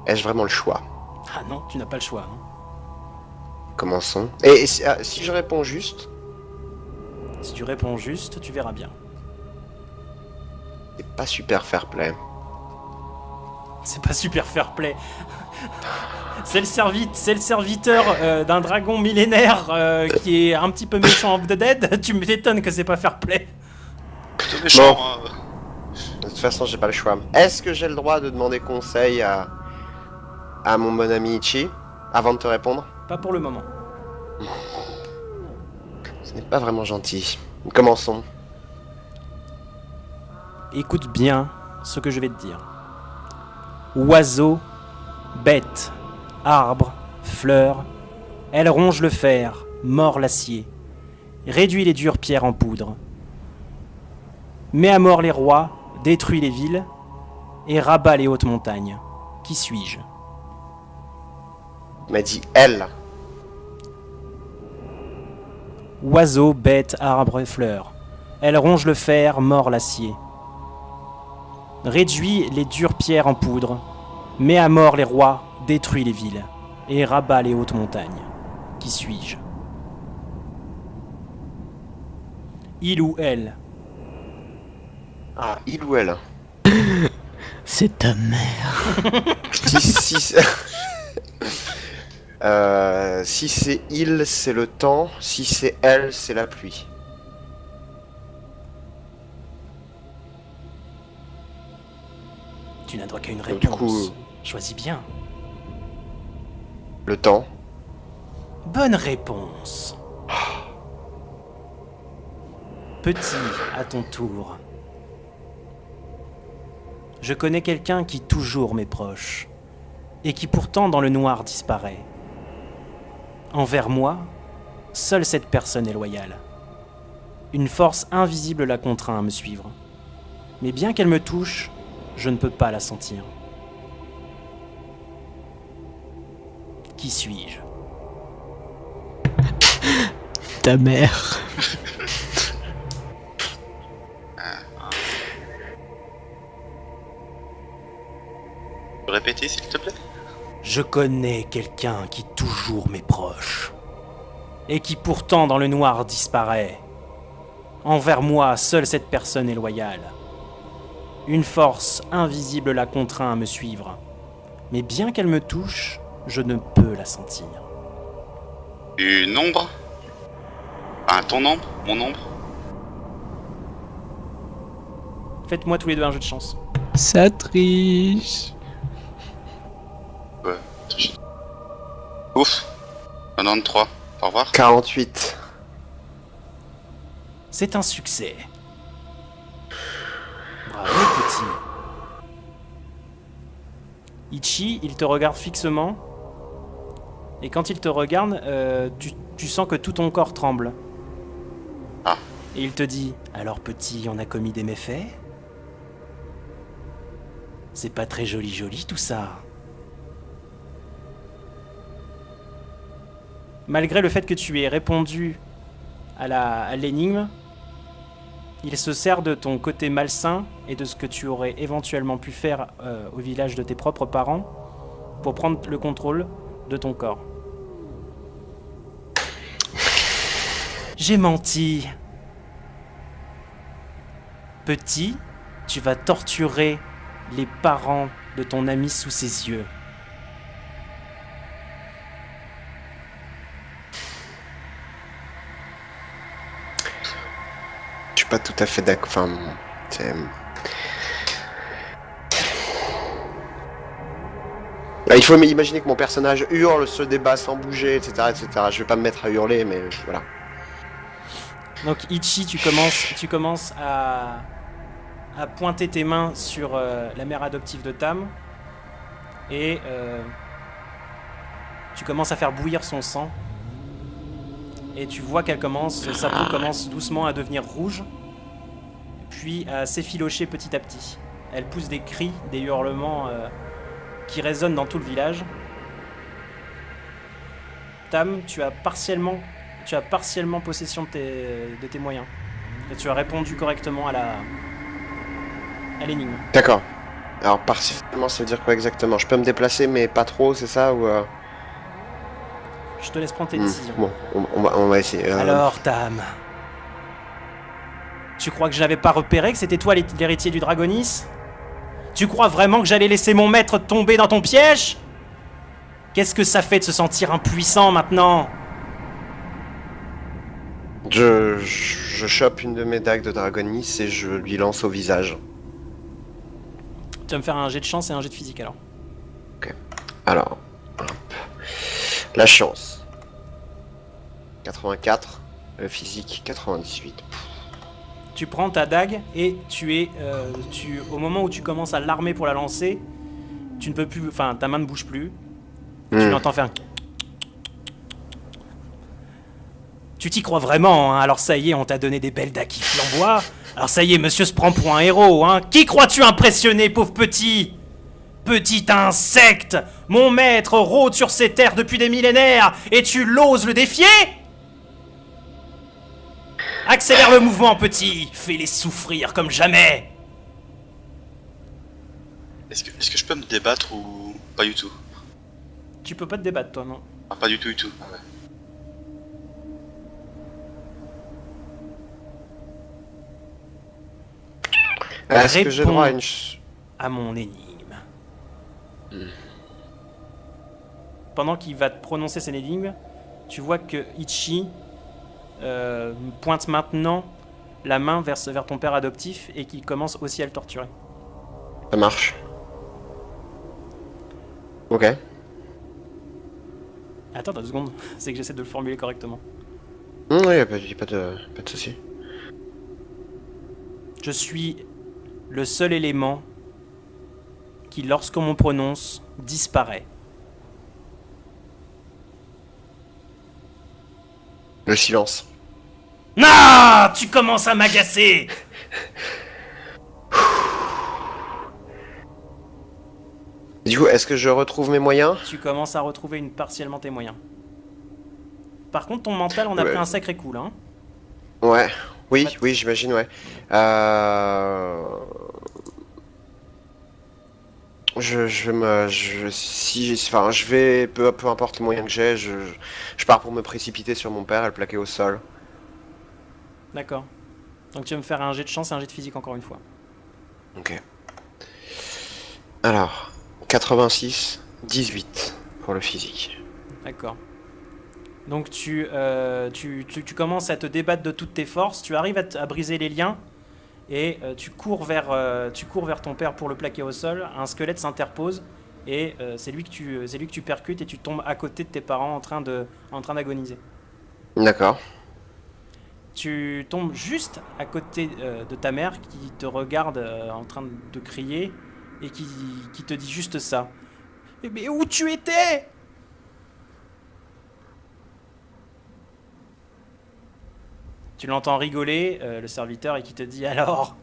Ai-je vraiment le choix? Ah non, tu n'as pas le choix. Hein. Commençons. Et si je réponds juste, Si tu réponds juste, tu verras bien. c'est pas super fair play. C'est pas super fair play. C'est le serviteur d'un dragon millénaire qui est un petit peu méchant of the dead. Tu m'étonnes que c'est pas fair play. Plutôt méchant, Bon. hein. De toute façon, j'ai pas le choix. Est-ce que j'ai le droit de demander conseil à mon bon ami Ichi avant de te répondre? Pas pour le moment. Ce n'est pas vraiment gentil. Commençons. Écoute bien ce que je vais te dire. Oiseau, bête, arbre, fleur, elle ronge le fer, mord l'acier, réduit les dures pierres en poudre, met à mort les rois, détruit les villes et rabat les hautes montagnes. Qui suis-je? Il m'a dit elle. Oiseau, bête, arbre, fleur, elle ronge le fer, mord l'acier, réduit les dures pierres en poudre, met à mort les rois, détruit les villes et rabat les hautes montagnes. Qui suis-je? Il ou elle? Ah, il ou elle? C'est ta mère. Si si c'est il, c'est le temps. Si c'est elle, c'est la pluie. Tu n'as droit qu'à une Du réponse. coup- Choisis bien. Le temps. Bonne réponse. Petit, à ton tour. Je connais quelqu'un qui toujours m'est proche, et qui pourtant dans le noir disparaît. Envers moi, seule cette personne est loyale. Une force invisible la contraint à me suivre. Mais bien qu'elle me touche, je ne peux pas la sentir. Qui suis-je? Ta mère. Répétez, s'il te plaît. Je connais quelqu'un qui toujours m'est proche, et qui pourtant dans le noir disparaît. Envers moi, seule cette personne est loyale. Une force invisible la contraint à me suivre, mais bien qu'elle me touche, je ne peux la sentir. Une ombre. Enfin, ton ombre, mon ombre. Faites-moi tous les deux un jeu de chance. Ça triche. Ouais. Ouf. 93. Au revoir. 48. C'est un succès. Bravo, petit. Ichi, il te regarde fixement. Et quand il te regarde, tu sens que tout ton corps tremble. Ah. Et il te dit, alors petit, on a commis des méfaits? C'est pas très joli tout ça. Malgré le fait que tu aies répondu à l'énigme, il se sert de ton côté malsain et de ce que tu aurais éventuellement pu faire au village de tes propres parents pour prendre le contrôle de ton corps. J'ai menti. Petit, tu vas torturer les parents de ton ami sous ses yeux. Je suis pas tout à fait d'accord. Enfin, c'est... Là, il faut imaginer que mon personnage hurle, se débat sans bouger, etc., etc. Je vais pas me mettre à hurler, mais voilà. Donc Ichi, tu commences à pointer tes mains sur la mère adoptive de Tam et tu commences à faire bouillir son sang et tu vois sa peau commence doucement à devenir rouge puis à s'effilocher petit à petit. Elle pousse des cris, des hurlements qui résonnent dans tout le village. Tam, tu as partiellement possession de tes moyens. Et tu as répondu correctement à l'énigme. D'accord. Alors, partiellement, ça veut dire quoi exactement? Je peux me déplacer, mais pas trop, c'est ça ou Je te laisse prendre tes décisions. Bon, on va essayer. Alors, Tam, tu crois que je n'avais pas repéré que c'était toi l'héritier du Dragonis? Tu crois vraiment que j'allais laisser mon maître tomber dans ton piège? Qu'est-ce que ça fait de se sentir impuissant maintenant? Je chope une de mes dagues de Dragonis et je lui lance au visage. Tu vas me faire un jet de chance et un jet de physique alors. Alors, hop. La chance. 84. Le physique, 98. Tu prends ta dague et au moment où tu commences à l'armer pour la lancer, tu ne peux plus, enfin ta main ne bouge plus. Tu l'entends faire un... Tu t'y crois vraiment, hein? Alors ça y est, on t'a donné des belles dagues qui flamboient. Alors ça y est, monsieur se prend pour un héros, hein? Qui crois-tu impressionner, pauvre petit? Petit insecte! Mon maître rôde sur ces terres depuis des millénaires et tu l'oses le défier? Accélère le mouvement, petit! Fais-les souffrir comme jamais! Est-ce que je peux me débattre ou pas du tout? Tu peux pas te débattre, toi, non? Ah, pas du tout, du tout. Ah ouais. Est-ce que j'ai droit à une... à mon énigme. Pendant qu'il va te prononcer cette énigme, tu vois que Ichi pointe maintenant la main vers ton père adoptif et qu'il commence aussi à le torturer. Ça marche. Ok. Attends 2 secondes, c'est que j'essaie de le formuler correctement. Oui, y a pas de souci. Je suis le seul élément qui, lorsqu'on me prononce, disparaît. Le silence. Non, tu commences à m'agacer. Du coup, est-ce que je retrouve mes moyens? Tu commences à retrouver partiellement tes moyens. Par contre, ton mental, on a pris un sacré coup, là. Hein. Ouais. Oui, j'imagine, ouais. Je vais, peu importe les moyens que j'ai, je pars pour me précipiter sur mon père et le plaquer au sol. D'accord. Donc tu vas me faire un jet de chance et un jet de physique encore une fois. Ok. Alors, 86, 18 pour le physique. D'accord. Donc tu commences à te débattre de toutes tes forces, tu arrives à briser les liens et tu cours vers ton père pour le plaquer au sol. Un squelette s'interpose et c'est lui que tu percutes et tu tombes à côté de tes parents en train d'agoniser. D'accord. Tu tombes juste à côté de ta mère qui te regarde en train de crier et qui te dit juste ça. Mais où tu étais ? Tu l'entends rigoler, le serviteur, et qui te dit alors,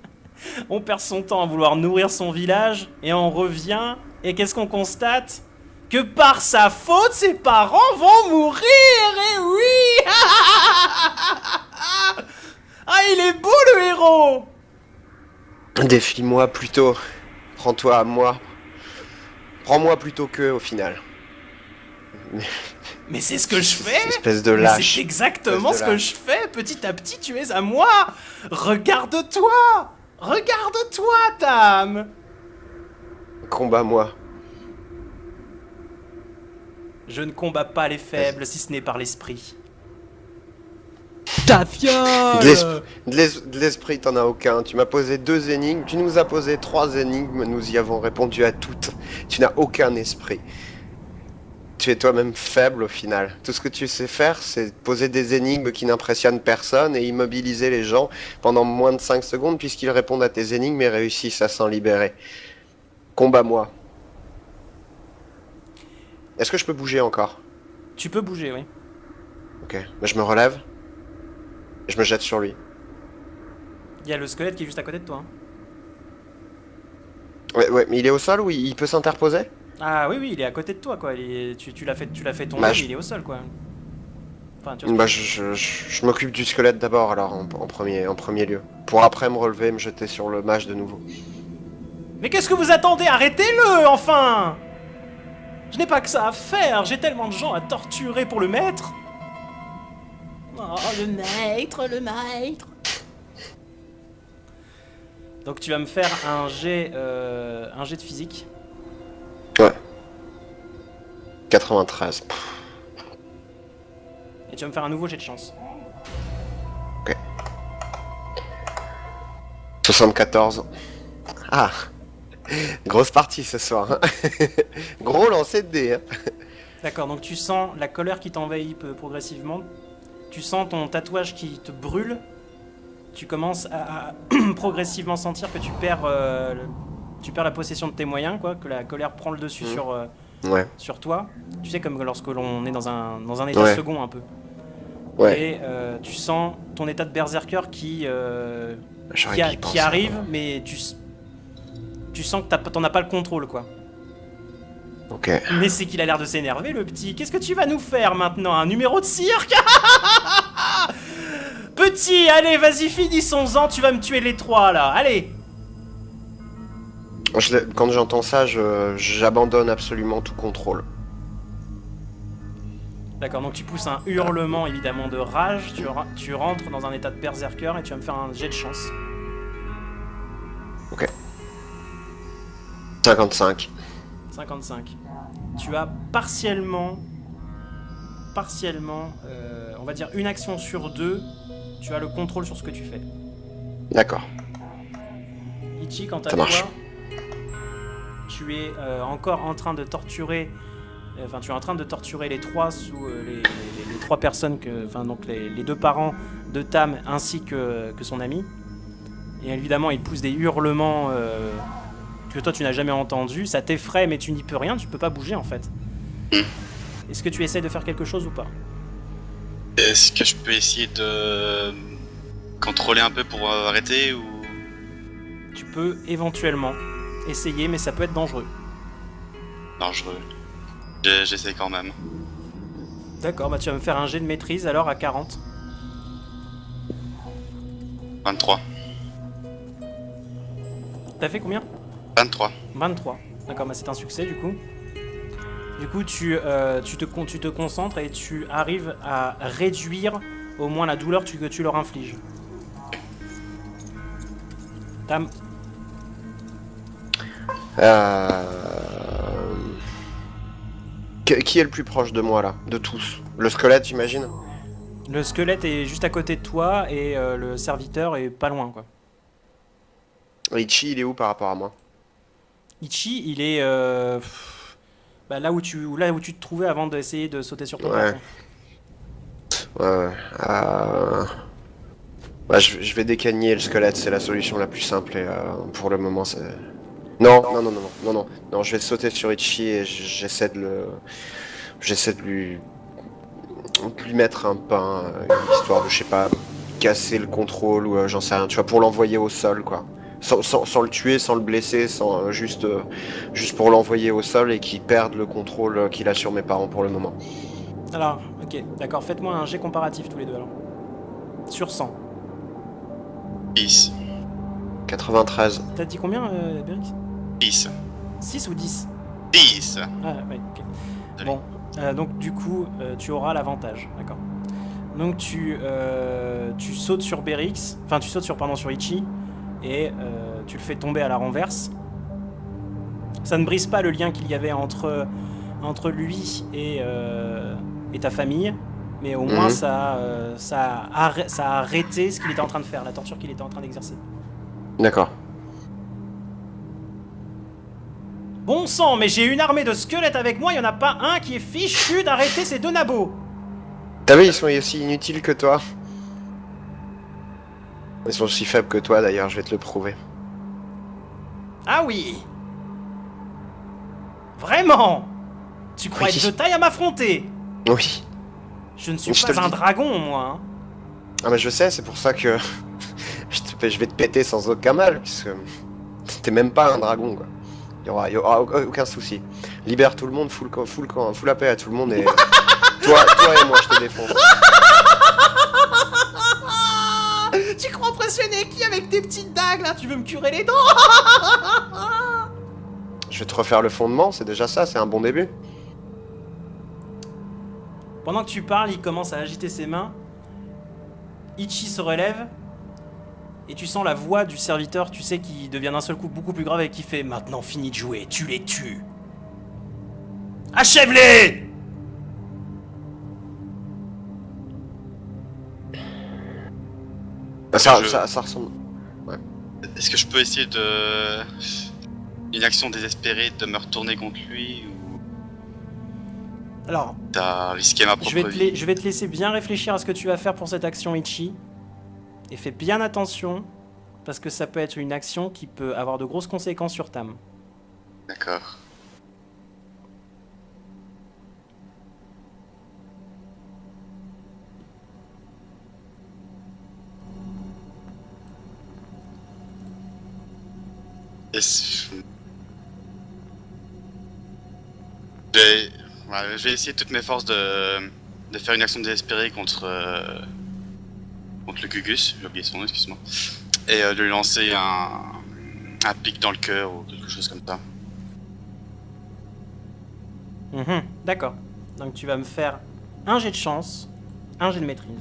on perd son temps à vouloir nourrir son village, et on revient, et qu'est-ce qu'on constate ? Que par sa faute, ses parents vont mourir, et oui. Ah, il est beau le héros. Défie-moi plutôt. Prends-toi à moi. Prends-moi plutôt qu'eux au final. Mais c'est ce que je fais. Espèce de lâche. C'est exactement ce que je fais. Petit à petit, tu es à moi. Regarde-toi. Regarde-toi, Tam. Combat-moi. Je ne combats pas les faibles si ce n'est par l'esprit. Ta fiole. De l'esprit, t'en as aucun. Tu m'as posé 2 énigmes. Tu nous as posé 3 énigmes. Nous y avons répondu à toutes. Tu n'as aucun esprit. Tu es toi-même faible au final. Tout ce que tu sais faire, c'est poser des énigmes qui n'impressionnent personne et immobiliser les gens pendant moins de 5 secondes puisqu'ils répondent à tes énigmes et réussissent à s'en libérer. Combat-moi. Est-ce que je peux bouger encore? Tu peux bouger, oui. Ok. Mais je me relève. Et je me jette sur lui. Il y a le squelette qui est juste à côté de toi. Hein. Ouais, mais il est au sol ou il peut s'interposer? Ah oui, il est à côté de toi, quoi. Tu l'as fait tomber, Bah, mais il est au sol, quoi. Enfin, tu Bah, je m'occupe du squelette d'abord, alors, en premier lieu. Pour après me relever et me jeter sur le mage de nouveau. Mais qu'est-ce que vous attendez? Arrêtez-le, enfin! Je n'ai pas que ça à faire, j'ai tellement de gens à torturer pour le maître. Oh, le maître, le maître. Donc tu vas me faire un jet de physique. Ouais. 93. Et tu vas me faire un nouveau jet de chance. 74. Ah, grosse partie ce soir. Hein. Gros lancer de dés. Hein. D'accord, donc tu sens la colère qui t'envahit progressivement. Tu sens ton tatouage qui te brûle. Tu commences à progressivement sentir que tu perds la possession de tes moyens, quoi, que la colère prend le dessus sur toi. Tu sais, comme lorsque l'on est dans un état second un peu. Ouais. Et tu sens ton état de berserker qui Pensé, arrive, mais tu sens que t'en as pas le contrôle, quoi. Ok. Mais c'est qu'il a l'air de s'énerver, le petit. Qu'est-ce que tu vas nous faire maintenant? Un numéro de cirque? Petit, allez, vas-y, finissons-en, tu vas me tuer les trois, là, allez. Quand j'entends ça, j'abandonne absolument tout contrôle. D'accord, donc tu pousses un hurlement, évidemment, de rage, tu rentres dans un état de berserker et tu vas me faire un jet de chance. Ok. 55. 55. Tu as partiellement, on va dire une action sur deux, tu as le contrôle sur ce que tu fais. D'accord. Ichi, quant à Ça toi, marche. tu es encore en train de torturer... Enfin, tu es en train de torturer les trois les trois personnes, donc les deux parents de Tam ainsi que son ami. Et évidemment, ils poussent des hurlements que toi tu n'as jamais entendus. Ça t'effraie, mais tu n'y peux rien, tu peux pas bouger en fait. Est-ce que tu essaies de faire quelque chose ou pas? Est-ce que je peux essayer de contrôler un peu pour arrêter ou... Tu peux éventuellement essayer, mais ça peut être dangereux. Dangereux. J'essaie quand même. D'accord, bah tu vas me faire un jet de maîtrise alors à 40. 23. T'as fait combien? 23. 23. D'accord, bah c'est un succès du coup. Du coup, tu te concentres et tu arrives à réduire au moins la douleur que tu leur infliges. Tam. Qui est le plus proche de moi là? De tous? Le squelette, j'imagine? Le squelette est juste à côté de toi et le serviteur est pas loin, quoi. Ichi, il est où par rapport à moi? Ichi, il est là où tu te trouvais avant d'essayer de sauter sur ton Ouais. bâton. Ouais, je vais décagner le squelette, c'est la solution la plus simple et pour le moment c'est... Non, je vais sauter sur Ichi et j'essaie de lui mettre un pain, histoire de, je sais pas, casser le contrôle ou j'en sais rien, tu vois, pour l'envoyer au sol, quoi. Sans le tuer, sans le blesser, juste pour l'envoyer au sol et qu'il perde le contrôle qu'il a sur mes parents pour le moment. Alors, ok, d'accord, faites-moi un jet comparatif tous les deux alors. Sur 100. 10. 93. T'as dit combien, Berix? 10. 6 ou 10? 10. Ah, ouais, ok. Allez. Bon, donc du coup, tu auras l'avantage, d'accord. Donc tu sautes sur Berix, enfin tu sautes sur Ichi, et tu le fais tomber à la renverse. Ça ne brise pas le lien qu'il y avait entre lui et ta famille, mais au moins ça a arrêté ce qu'il était en train de faire, la torture qu'il était en train d'exercer. D'accord. Bon sang, mais j'ai une armée de squelettes avec moi, il n'y en a pas un qui est fichu d'arrêter ces deux nabos. T'as vu, ils sont aussi inutiles que toi. Ils sont aussi faibles que toi d'ailleurs, je vais te le prouver. Ah oui. Vraiment. Tu crois Oui. être de taille à m'affronter? Oui. Je ne suis Je te pas le un dis. dragon, moi. Hein. Ah mais je sais, c'est pour ça que je vais te péter sans aucun mal, puisque t'es même pas un dragon, quoi. Il y aura aucun souci. Libère tout le monde, fous la paix à tout le monde et... toi et moi, je te défonce. Tu crois impressionner qui avec tes petites dagues, là? Tu veux me curer les dents? Je vais te refaire le fondement, c'est déjà ça, c'est un bon début. Pendant que tu parles, il commence à agiter ses mains. Ichi se relève. Et tu sens la voix du serviteur, tu sais, qui devient d'un seul coup beaucoup plus grave et qui fait « Maintenant, finis de jouer, tu les tues !» Achève-les! Ça ressemble... Est-ce que je peux essayer de... Une action désespérée de me retourner contre lui ou... Alors, T'as risqué ma propre vie. je vais te laisser bien réfléchir à ce que tu vas faire pour cette action, Ichi. Et fais bien attention, parce que ça peut être une action qui peut avoir de grosses conséquences sur Tam. D'accord. Je vais essayer de toutes mes forces de faire une action désespérée contre le Gugus, j'ai oublié son nom, excuse-moi, et de lui lancer un pic dans le cœur ou quelque chose comme ça. D'accord. Donc tu vas me faire un jet de chance, un jet de maîtrise.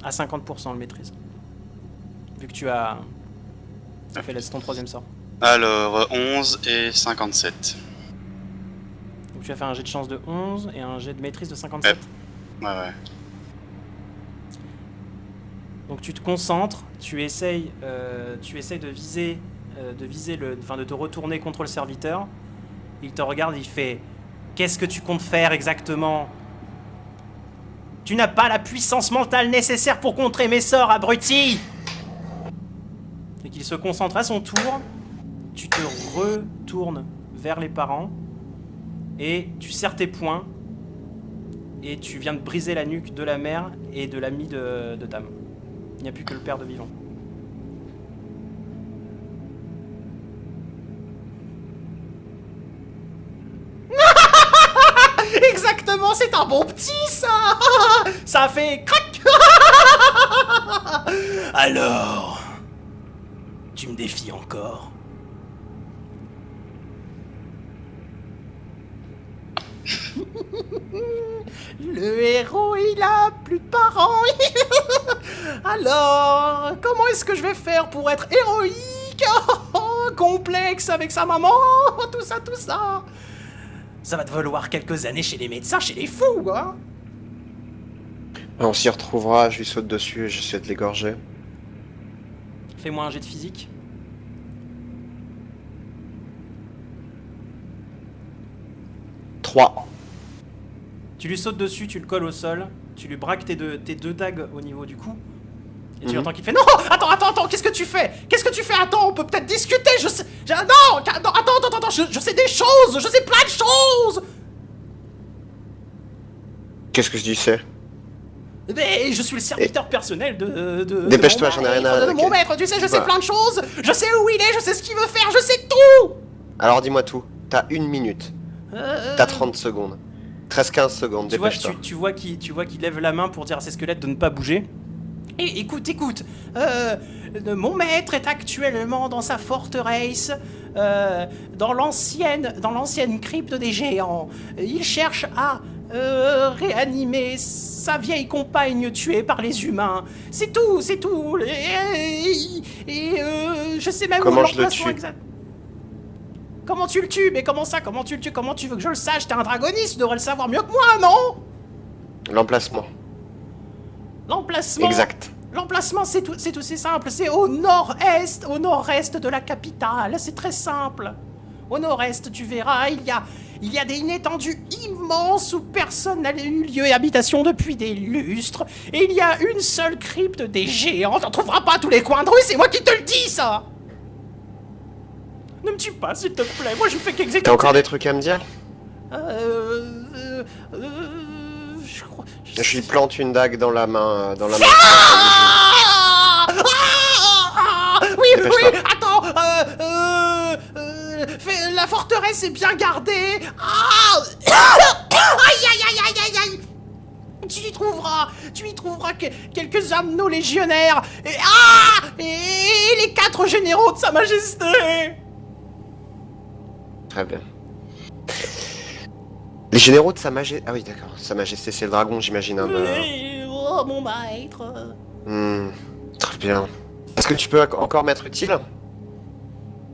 À 50% de maîtrise. Vu que tu as fait ton troisième sort. Alors, 11 et 57. Donc tu vas faire un jet de chance de 11 et un jet de maîtrise de 57. Ouais. Donc tu te concentres, tu essayes de viser, de te retourner contre le serviteur. Il te regarde, il fait « Qu'est-ce que tu comptes faire exactement ? Tu n'as pas la puissance mentale nécessaire pour contrer mes sorts, abruti !» Et qu'il se concentre à son tour, tu te retournes vers les parents et tu serres tes poings et tu viens de briser la nuque de la mère et de l'ami de Tam. Il n'y a plus que le père de vivant. Exactement, c'est un bon petit ça. Ça fait crac. Alors, tu me défies encore? Le héros, il a plus de parents. Alors, comment est-ce que je vais faire pour être héroïque? Complexe avec sa maman, tout ça. Ça va te valoir quelques années chez les médecins, chez les fous, hein. On s'y retrouvera, je lui saute dessus et j'essaie de l'égorger. Fais-moi un jet de physique. Tu lui sautes dessus, tu le colles au sol, tu lui braques tes deux dagues au niveau du cou, et tu entends qu'il fait « Non, attends, qu'est-ce que tu fais? Attends, on peut peut-être discuter, je sais... Non, attends, je sais des choses, je sais plein de choses !» Qu'est-ce que je dis c'est? Mais je suis le serviteur personnel de Dépêche-toi, j'en ai rien à... de mon maître, tu sais, je sais plein de choses, je sais où il est, je sais ce qu'il veut faire, je sais tout! Alors dis-moi tout, t'as 1 minute, t'as 30 secondes. 13-15 secondes, dépêche-toi. Tu vois qu'il lève la main pour dire à ses squelettes de ne pas bouger. Et écoute, mon maître est actuellement dans sa forteresse, dans l'ancienne crypte des géants. Il cherche à réanimer sa vieille compagne tuée par les humains. C'est tout. Et je sais même comment où je le tue. exact. Comment tu le tues? Mais comment ça? Comment tu le tues? Comment tu veux que je le sache? T'es un dragoniste, tu devrais le savoir mieux que moi, non? L'emplacement. L'emplacement. Exact. L'emplacement, c'est aussi simple. C'est au nord-est de la capitale. C'est très simple. Au nord-est, tu verras, il y a une étendue immense où personne n'a eu lieu et habitation depuis des lustres. Et il y a une seule crypte des géants. T'en trouveras pas à tous les coins de rue, c'est moi qui te le dis, ça. Ne me tue pas, s'il te plaît. Moi, je fais qu'exécuter. T'as encore des trucs à me dire? Je crois... Je lui plante une dague dans la main. Oui, Dépêche-toi. attends. La forteresse est bien gardée. Aïe. Tu y trouveras quelques hommes de nos légionnaires. Et les 4 généraux de Sa Majesté. Très bien. Les généraux de Sa Majesté... Ah oui, d'accord. Sa Majesté, c'est le dragon, j'imagine. Hein, Oh, mon maître. Très bien. Est-ce que tu peux encore m'être utile?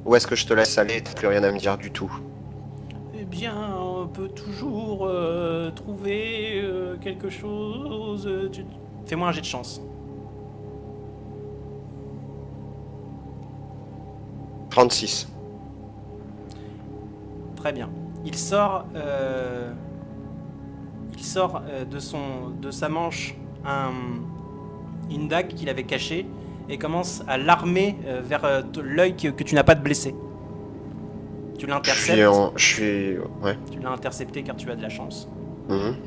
Ou est-ce que je te laisse aller, t'as plus rien à me dire du tout? Eh bien, on peut toujours trouver quelque chose. Fais-moi un jet de chance. 36. Très bien. Il sort de sa manche une dague qu'il avait cachée et commence à l'armer vers l'œil que tu n'as pas de blessé. Tu l'interceptes. Ouais. Tu l'as intercepté car tu as de la chance. Mhm.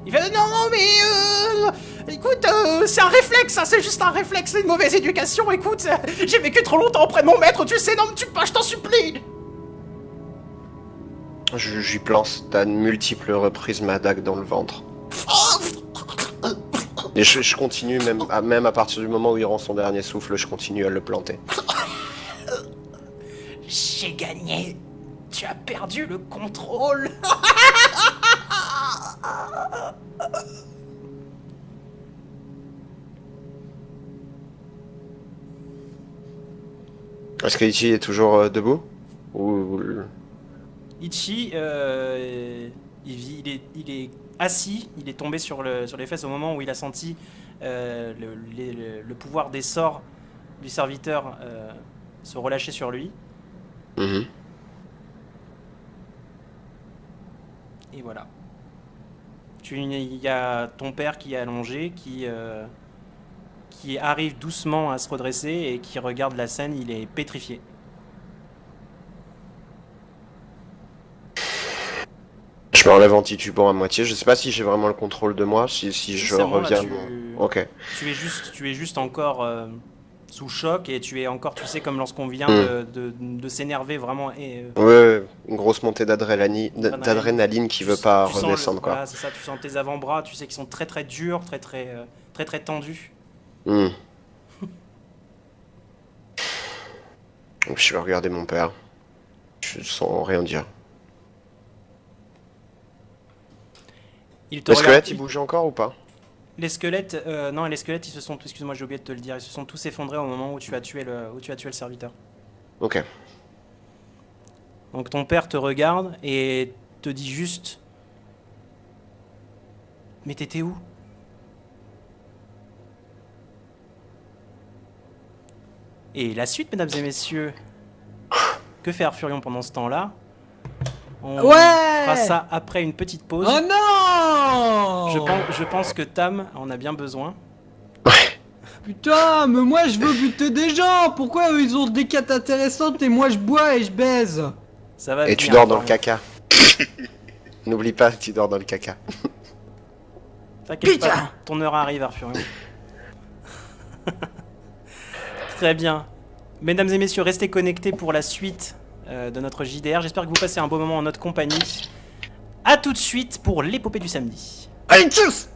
Il fait non mais écoute c'est un réflexe, hein, c'est juste un réflexe, c'est une mauvaise éducation. Écoute, j'ai vécu trop longtemps auprès de mon maître, tu sais, non me tue pas, je t'en supplie. Je lui plante à multiples reprises ma dague dans le ventre. Et je continue, même à partir du moment où il rend son dernier souffle, je continue à le planter. J'ai gagné. Tu as perdu le contrôle. Est-ce que Ichi est toujours debout? Ou... Ichi, il est assis, il est tombé sur les fesses au moment où il a senti le pouvoir des sorts du serviteur se relâcher sur lui. Mhm. Et voilà. Il y a ton père qui est allongé, qui arrive doucement à se redresser et qui regarde la scène, il est pétrifié. Je me relève en titubant à moitié. Je sais pas si j'ai vraiment le contrôle de moi, si je C'est bon, là, reviens. Ok. Tu es juste encore sous choc et tu es encore, tu sais, comme lorsqu'on vient de s'énerver vraiment. Ouais, une grosse montée d'adrénaline qui veut pas tu sens redescendre, quoi. Voilà, c'est ça, tu sens tes avant-bras, tu sais qu'ils sont très très durs, très tendus. Hmm. Je vais regarder mon père. Je sens rien dire. Le squelette, il bouge encore ou pas? Les squelettes, non, les squelettes, ils se sont, excuse-moi, j'ai oublié de te le dire, ils se sont tous effondrés au moment où tu as tué le serviteur. Ok. Donc ton père te regarde et te dit juste, mais t'étais où? Et la suite, mesdames et messieurs, que fait Arfurion pendant ce temps-là? On fera ça après une petite pause. Oh non! Je pense que Tam en a bien besoin. Putain, mais moi je veux buter des gens. Pourquoi eux ils ont des quêtes intéressantes et moi je bois et je baise? Ça va Et venir, tu dors dans le Arfurion. caca. N'oublie pas, tu dors dans le caca. T'inquiète pas, ton heure arrive, Arfurion. Très bien. Mesdames et messieurs, restez connectés pour la suite de notre JDR. J'espère que vous passez un beau moment en notre compagnie. A tout de suite pour l'épopée du samedi. Allez, tchuss!